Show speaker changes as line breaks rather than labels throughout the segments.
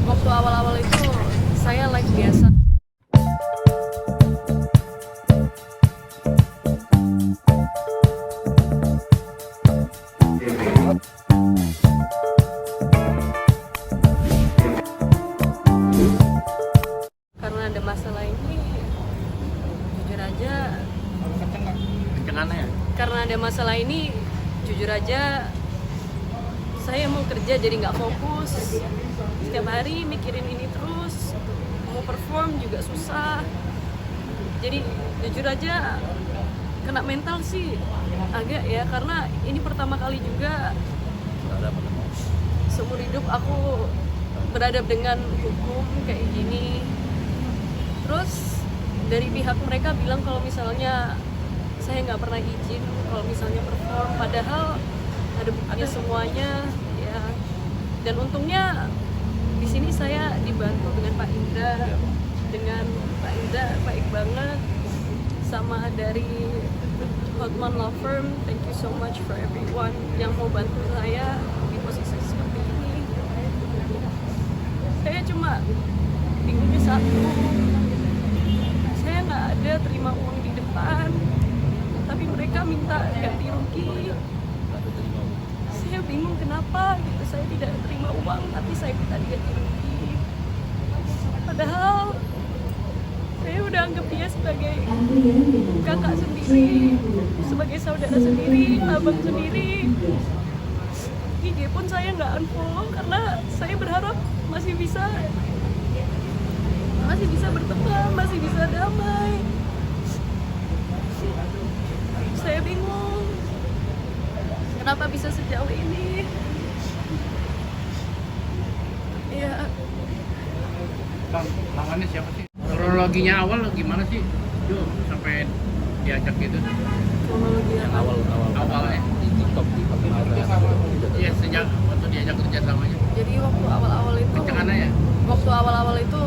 Waktu awal-awal itu saya like biasa. Karena ada masalah ini, jujur aja.
Kencengannya ya?
Karena ada masalah ini, jujur aja, saya mau kerja jadi nggak fokus. Setiap hari mikirin ini terus, mau perform juga susah. Jadi jujur aja kena mental sih agak ya, karena ini pertama kali juga seumur hidup aku beradab dengan hukum kayak gini. Terus dari pihak mereka bilang kalau misalnya saya nggak pernah izin kalau misalnya perform, padahal ada buktinya semuanya ya. Dan untungnya di sini saya dibantu dengan Pak Indra, baik banget, sama dari Hotman Law Firm. Thank you so much for everyone yang mau bantu saya di posisi seperti ini. Saya cuma bingungnya satu, saya nggak ada terima uang di depan, tapi mereka minta ganti rugi. Saya bingung kenapa gitu, saya tidak terima uang tapi saya minta diganti rugi. Padahal saya udah anggap dia sebagai kakak sendiri, sebagai saudara sendiri, abang sendiri. IG pun saya nggak unfollow karena saya berharap masih bisa berteman, masih bisa damai. Saya bingung kenapa bisa sejauh ini ya.
Bang, lawannya siapa sih? Kronologinya awal gimana sih? Jo, sampai diajak gitu.
Kronologi
Yang awalnya di TikTok di
Iya, sejak waktu diajak kerja samanya.
Jadi waktu
Kencengannya ya?
awal-awal itu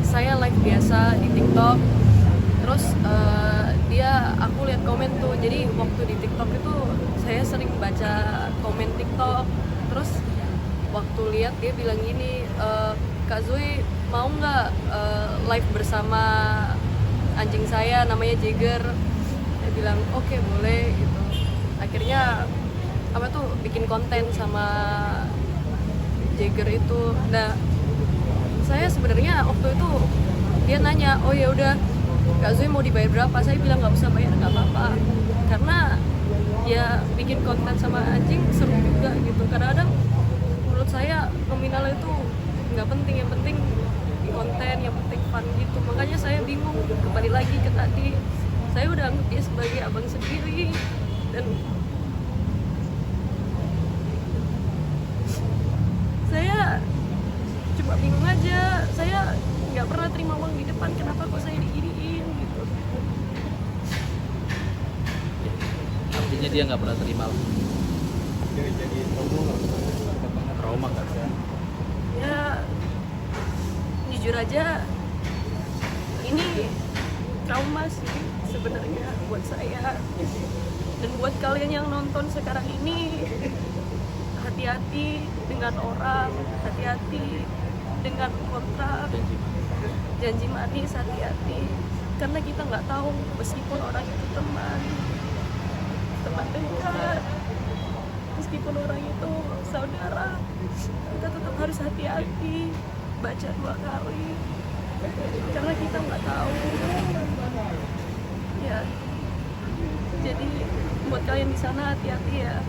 saya live biasa di TikTok. Terus aku lihat komen tuh. Jadi waktu di TikTok itu saya sering baca komen TikTok. Terus waktu lihat dia bilang gini, Kak Zoe mau nggak live bersama anjing saya namanya Jagger. Saya bilang oke, boleh gitu. Akhirnya bikin konten sama Jagger itu. Nah, saya sebenarnya waktu itu dia nanya, oh ya udah Kak Zoe mau dibayar berapa? Saya bilang nggak usah bayar, nggak apa-apa, karena ya bikin konten sama anjing seru juga gitu. Kadang-kadang menurut saya nominal itu nggak penting, yang penting konten, yang penting fun gitu. Makanya saya bingung, kembali lagi ke tadi, saya udah anggap dia sebagai abang sendiri, dan saya cuma bingung aja. Saya nggak pernah terima uang di depan, kenapa kok saya diginiin gitu.
artinya dia nggak pernah terima
Jadi
trauma kan
Ya jujur aja ini trauma sih sebenarnya buat saya, dan buat kalian yang nonton sekarang ini, hati-hati dengan orang, hati-hati dengan kontrak, janji manis, hati-hati, karena kita nggak tahu, meskipun orang itu teman dekat, meskipun orang itu saudara, kita tetap harus hati-hati, baca 2 kali, karena kita nggak tahu ya. Jadi buat kalian di sana hati-hati ya.